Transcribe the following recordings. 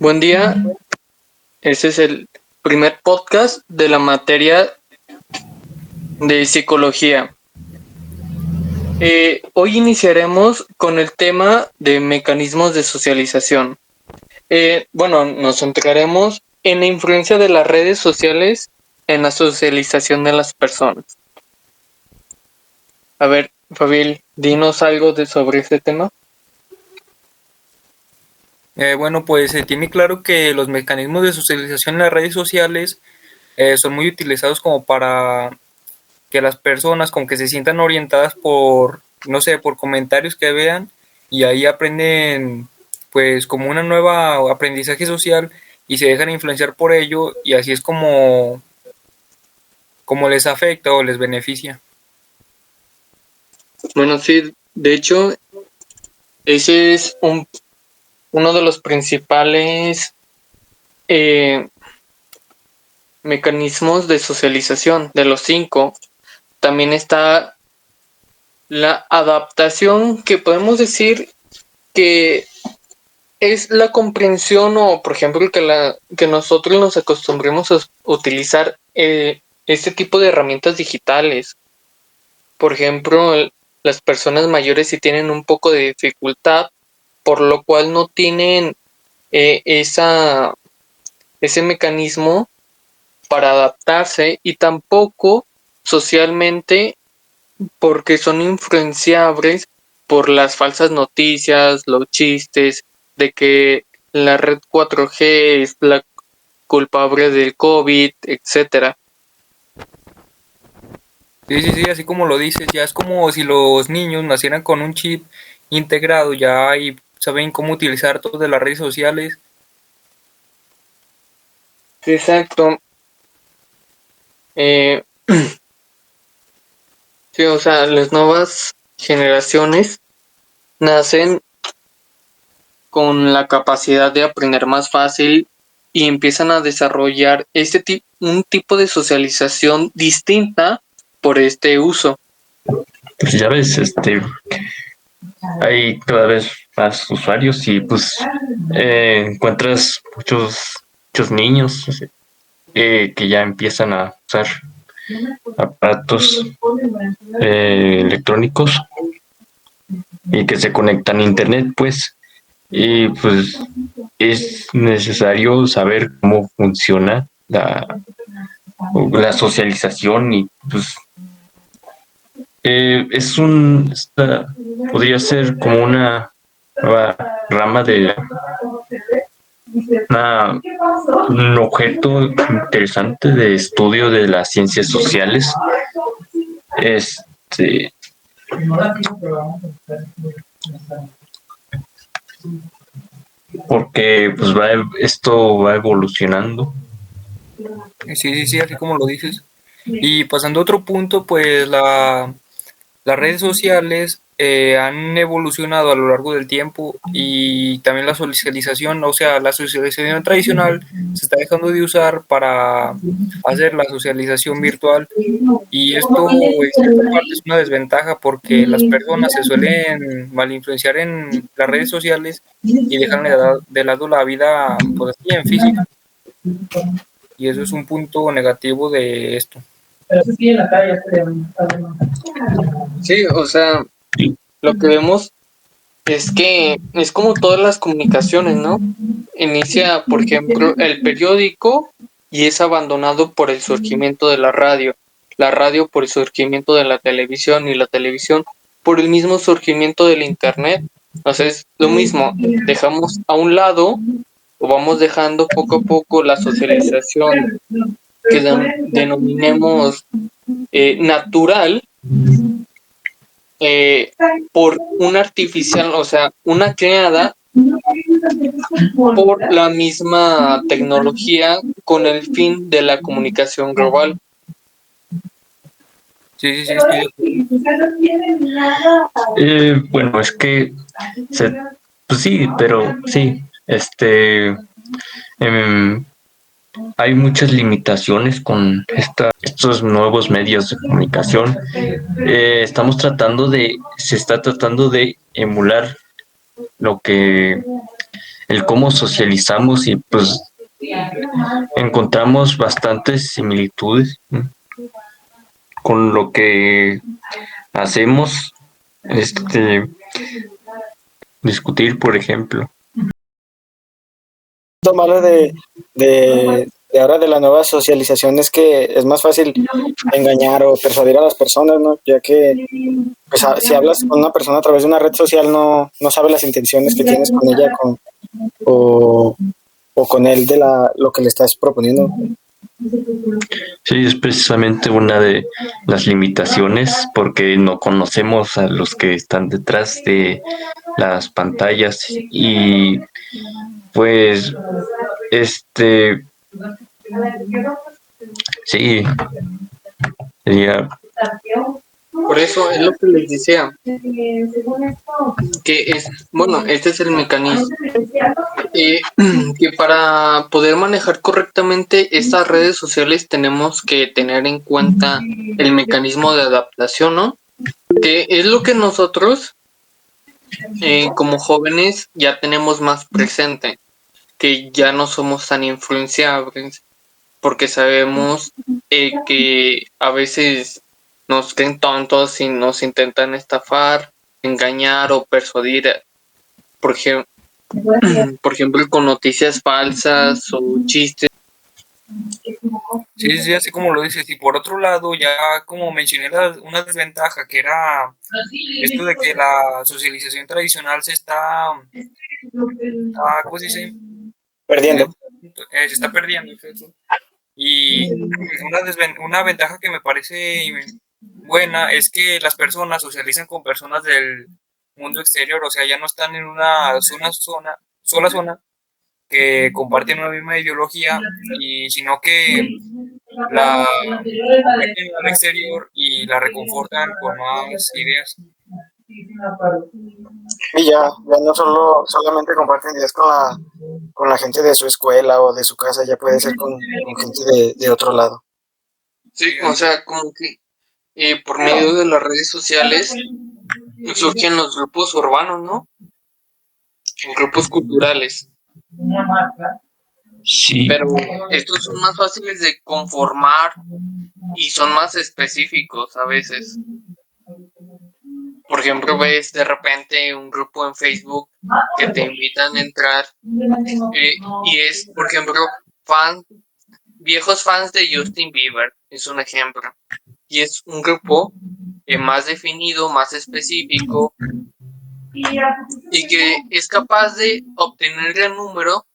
Buen día, este es el primer podcast de la materia de psicología. Hoy iniciaremos con el tema de mecanismos de socialización. Nos centraremos en la influencia de las redes sociales en la socialización de las personas. A ver, Fabil, dinos algo sobre este tema. Pues se tiene claro que los mecanismos de socialización en las redes sociales son muy utilizados como para que las personas como que se sientan orientadas por, no sé, por comentarios que vean y ahí aprenden pues como una nueva aprendizaje social y se dejan influenciar por ello y así es como les afecta o les beneficia. Bueno, sí, de hecho, ese es uno de los principales mecanismos de socialización de los 5. También está la adaptación, que podemos decir que es la comprensión o, por ejemplo, que nosotros nos acostumbremos a utilizar este tipo de herramientas digitales. Por ejemplo, las personas mayores sí tienen un poco de dificultad, por lo cual no tienen ese mecanismo para adaptarse, y tampoco socialmente, porque son influenciables por las falsas noticias, los chistes de que la red 4G es la culpable del COVID, etcétera. Sí, así como lo dices, ya es como si los niños nacieran con un chip integrado ya y saben cómo utilizar todas las redes sociales. Exacto. Eh, sí, o sea, las nuevas generaciones nacen con la capacidad de aprender más fácil y empiezan a desarrollar un tipo de socialización distinta por este uso. Pues ya ves, hay cada vez más usuarios y pues encuentras muchos niños que ya empiezan a usar aparatos electrónicos y que se conectan a internet, pues, y pues es necesario saber cómo funciona la socialización y pues podría ser como una nueva rama de un objeto interesante de estudio de las ciencias sociales. Porque pues esto va evolucionando. Sí, así como lo dices. Y pasando a otro punto, pues las redes sociales han evolucionado a lo largo del tiempo y también la socialización, o sea, la socialización tradicional se está dejando de usar para hacer la socialización virtual y esto en cierta parte es una desventaja porque las personas se suelen mal influenciar en las redes sociales y dejan de lado la vida pues así en física y eso es un punto negativo de esto. Sí, o sea, lo que vemos es que es como todas las comunicaciones, ¿no? Inicia, por ejemplo, el periódico y es abandonado por el surgimiento de la radio por el surgimiento de la televisión y la televisión por el mismo surgimiento del internet. O sea, es lo mismo, dejamos a un lado o vamos dejando poco a poco la socialización que denominemos natural por una artificial, o sea, una creada por la misma tecnología con el fin de la comunicación global. Sí, estoy Bueno, es que pues sí, pero sí, hay muchas limitaciones con estos nuevos medios de comunicación. Se está tratando de emular lo que el cómo socializamos y pues encontramos bastantes similitudes, ¿no?, con lo que hacemos, discutir, por ejemplo. Lo malo de ahora de la nueva socialización es que es más fácil engañar o persuadir a las personas, ¿no? Ya que pues, si hablas con una persona a través de una red social no sabe las intenciones que tienes con ella o, o con él de lo que le estás proponiendo. Sí, es precisamente una de las limitaciones porque no conocemos a los que están detrás de las pantallas y pues sí, sería, Por eso es lo que les decía, que es, bueno, este es el mecanismo, que para poder manejar correctamente estas redes sociales tenemos que tener en cuenta el mecanismo de adaptación, ¿no? Que es lo que nosotros, como jóvenes, ya tenemos más presente, que ya no somos tan influenciables, porque sabemos que a veces nos creen tontos y nos intentan estafar, engañar o persuadir, por ejemplo, con noticias falsas o chistes. Sí, sí, así como lo dices. Y por otro lado, ya como mencioné una desventaja que era esto de que la socialización tradicional ¿cómo se dice? Perdiendo. Se está perdiendo, exacto. Y una ventaja que me parece buena es que las personas socializan con personas del mundo exterior, o sea, ya no están en una sola zona que comparten una misma ideología, sino que la convierten al exterior y la reconfortan con más ideas. Y ya no solamente comparten ideas con la gente de su escuela o de su casa, ya puede ser con gente de otro lado. Sí, o sea, como que por medio de las redes sociales surgen los grupos urbanos, ¿no? Grupos culturales. sí, Pero estos son más fáciles de conformar y son más específicos a veces. Por ejemplo, ves de repente un grupo en Facebook que te invitan a entrar y es, por ejemplo, viejos fans de Justin Bieber, es un ejemplo. Y es un grupo más definido, más específico y que es capaz de obtener el número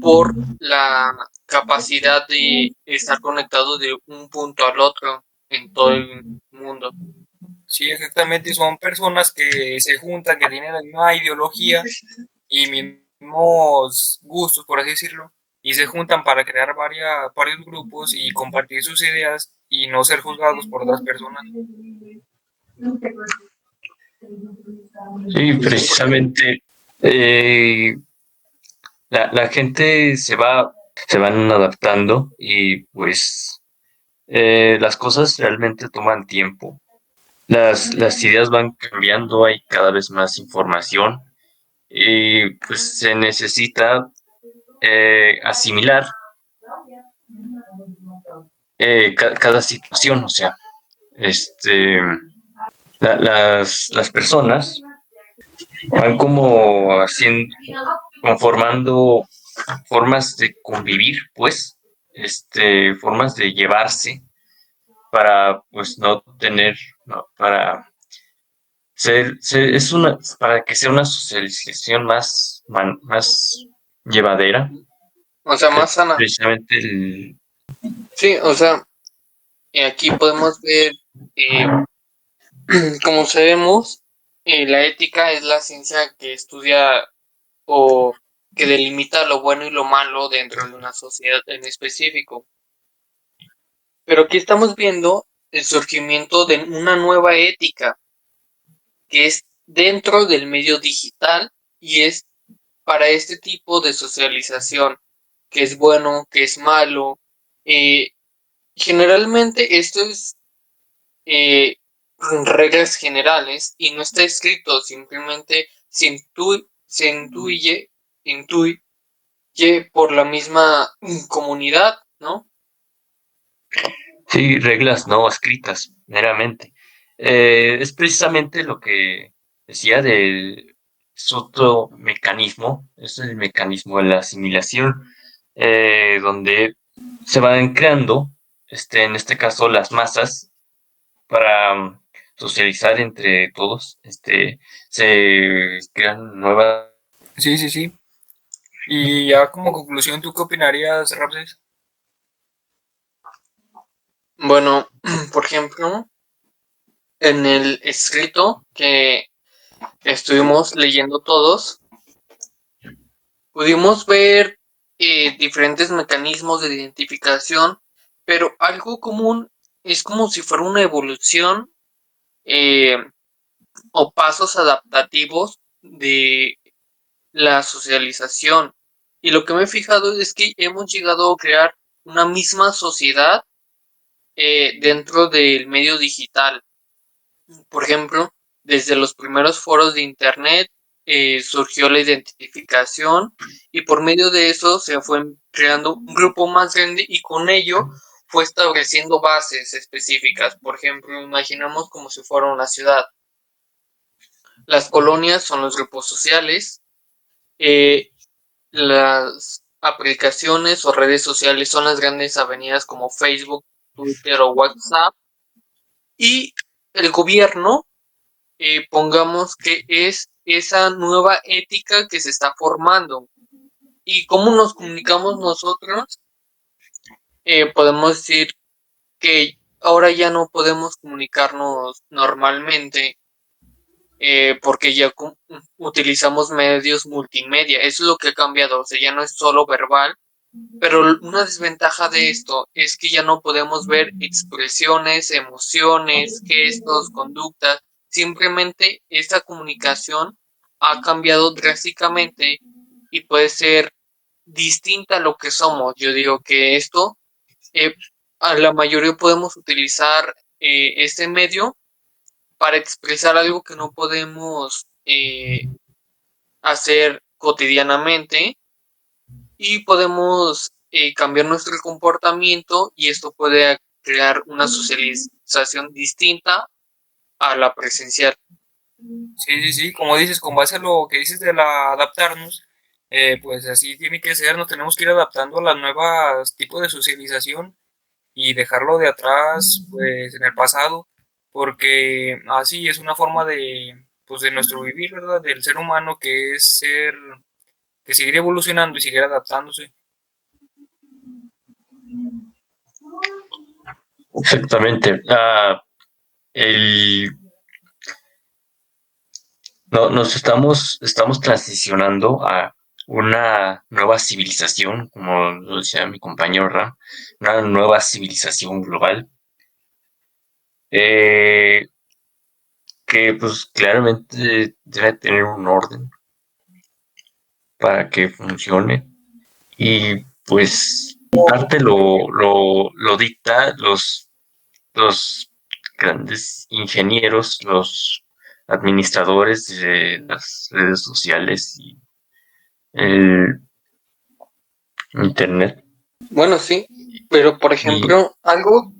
por la capacidad de estar conectado de un punto al otro en todo el mundo. Sí, exactamente, son personas que se juntan, que tienen la misma ideología y mismos gustos, por así decirlo, y se juntan para crear varios grupos y compartir sus ideas y no ser juzgados por otras personas. sí, precisamente la gente se van adaptando y pues las cosas realmente toman tiempo. Las ideas van cambiando, hay cada vez más información y pues se necesita asimilar cada situación, o sea, este, las personas van como haciendo, conformando formas de convivir, pues, formas de llevarse para, pues, no tener, no, para para que sea una socialización más llevadera, O sea, que más sana. precisamente Sí, o sea, aquí podemos ver, como sabemos, la ética es la ciencia que estudia o que delimita lo bueno y lo malo dentro de una sociedad en específico. Pero aquí estamos viendo el surgimiento de una nueva ética que es dentro del medio digital y es para este tipo de socialización, que es bueno, que es malo. Eh, Generalmente esto es reglas generales y no está escrito, simplemente se intuye intuye por la misma comunidad, ¿no? Sí, reglas no escritas, meramente. Es precisamente lo que decía de es otro mecanismo, es el mecanismo de la asimilación, donde se van creando, en este caso, las masas para socializar entre todos, se crean nuevas. Sí, sí, sí. Y ya como conclusión, ¿tú qué opinarías, Ramses? Bueno, por ejemplo, en el escrito que estuvimos leyendo todos, pudimos ver diferentes mecanismos de identificación, pero algo común es como si fuera una evolución eh, o pasos adaptativos de la socialización. Y lo que me he fijado es que hemos llegado a crear una misma sociedad dentro del medio digital. Por ejemplo, desde los primeros foros de Internet surgió la identificación y por medio de eso se fue creando un grupo más grande y con ello fue estableciendo bases específicas. Por ejemplo, imaginamos como si fuera una ciudad. Las colonias son los grupos sociales, eh, las aplicaciones o redes sociales son las grandes avenidas como Facebook, Twitter o WhatsApp y el gobierno pongamos que es esa nueva ética que se está formando. ¿Y cómo nos comunicamos nosotros? Podemos decir que ahora ya no podemos comunicarnos normalmente porque ya utilizamos medios multimedia. Eso es lo que ha cambiado, o sea, ya no es solo verbal. Pero una desventaja de esto es que ya no podemos ver expresiones, emociones, gestos, conductas. Simplemente esta comunicación ha cambiado drásticamente y puede ser distinta a lo que somos. Yo digo que esto, eh, a la mayoría podemos utilizar este medio para expresar algo que no podemos hacer cotidianamente y podemos cambiar nuestro comportamiento y esto puede crear una socialización distinta a la presencial. Sí, sí, sí, como dices, con base a lo que dices de la adaptarnos, pues así tiene que ser, nos tenemos que ir adaptando a las nuevas tipos de socialización y dejarlo de atrás, pues en el pasado, porque así es una forma de, pues de nuestro vivir, ¿verdad? Del ser humano que es ser, que seguir evolucionando y seguir adaptándose. Exactamente. El, no, estamos transicionando a una nueva civilización, como lo decía mi compañero Ram, una nueva civilización global, eh, que pues claramente debe tener un orden para que funcione. Y pues parte lo dicta los grandes ingenieros, los administradores de las redes sociales y el internet. Bueno, sí, pero por Y ejemplo, algo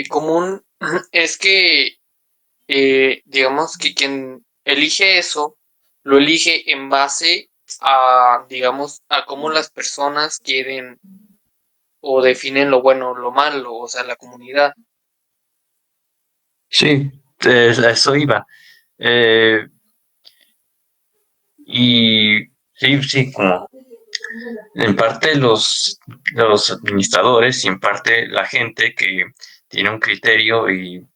común es que, digamos, que quien elige eso, lo elige en base a, digamos, a cómo las personas quieren o definen lo bueno o lo malo, o sea, la comunidad. sí, a eso iba. Eh, y sí, sí, como en parte los administradores y en parte la gente que tiene un criterio y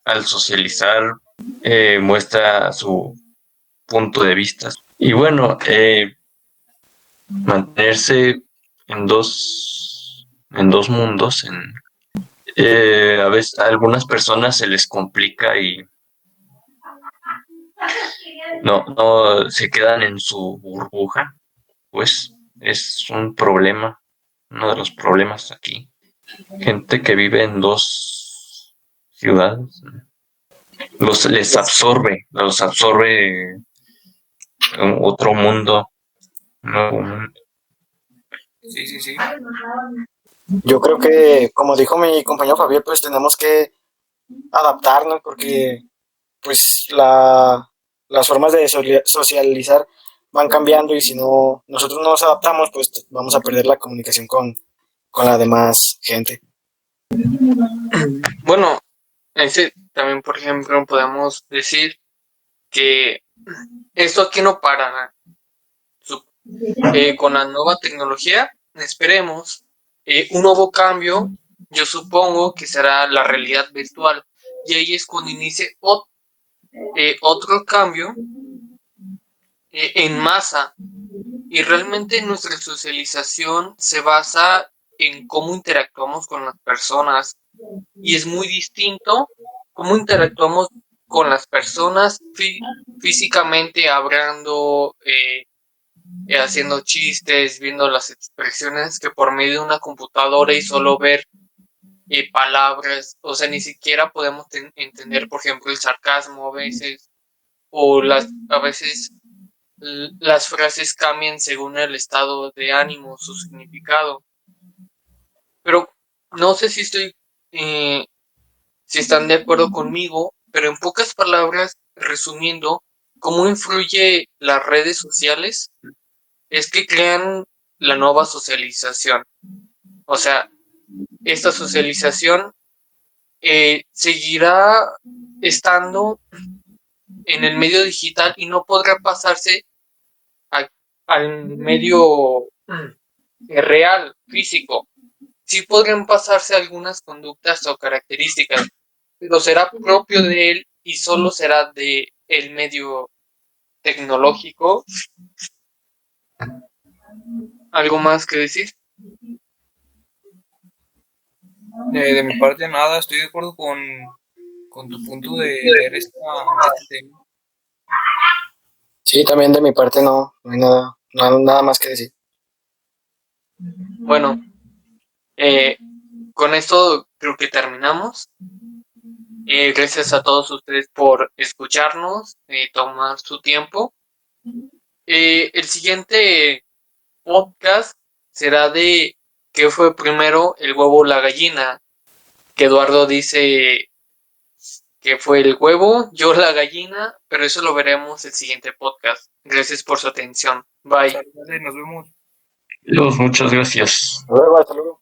al socializar muestra su punto de vista. Y bueno, mantenerse en dos mundos, a veces a algunas personas se les complica y no se quedan en su burbuja, pues es un problema, uno de los problemas aquí. Gente que vive en dos ciudades, los absorbe otro mundo, un nuevo mundo. Sí. Yo creo que, como dijo mi compañero Javier, pues tenemos que adaptarnos porque pues las formas de socializar van cambiando y si no nosotros no nos adaptamos, pues vamos a perder la comunicación con la demás gente. Bueno, ese también, por ejemplo, podemos decir que esto aquí no para. Con la nueva tecnología, esperemos un nuevo cambio. Yo supongo que será la realidad virtual. Y ahí es cuando inicie otro cambio en masa. Y realmente nuestra socialización se basa en cómo interactuamos con las personas. Y es muy distinto cómo interactuamos con las personas físicamente, hablando, haciendo chistes, viendo las expresiones, que por medio de una computadora y solo ver palabras. O sea, ni siquiera podemos entender, por ejemplo, el sarcasmo a veces, o a veces las frases cambian según el estado de ánimo, su significado. Pero no sé si están de acuerdo conmigo, pero en pocas palabras, resumiendo, ¿cómo influye las redes sociales? Es que crean la nueva socialización. O sea, esta socialización seguirá estando en el medio digital y no podrá pasarse al medio real, físico. Sí podrán pasarse algunas conductas o características, pero será propio de él y solo será de el medio tecnológico. ¿Algo más que decir? De mi parte, nada, estoy de acuerdo con tu punto de ver este tema. Sí, también de mi parte no hay nada más que decir. Bueno, con esto creo que terminamos. Gracias a todos ustedes por escucharnos, tomar su tiempo. El siguiente podcast será de qué fue primero, el huevo o la gallina. Que Eduardo dice que fue el huevo, yo la gallina, pero eso lo veremos el siguiente podcast. Gracias por su atención. Bye. Nos vemos. Dios, muchas gracias. Hasta luego.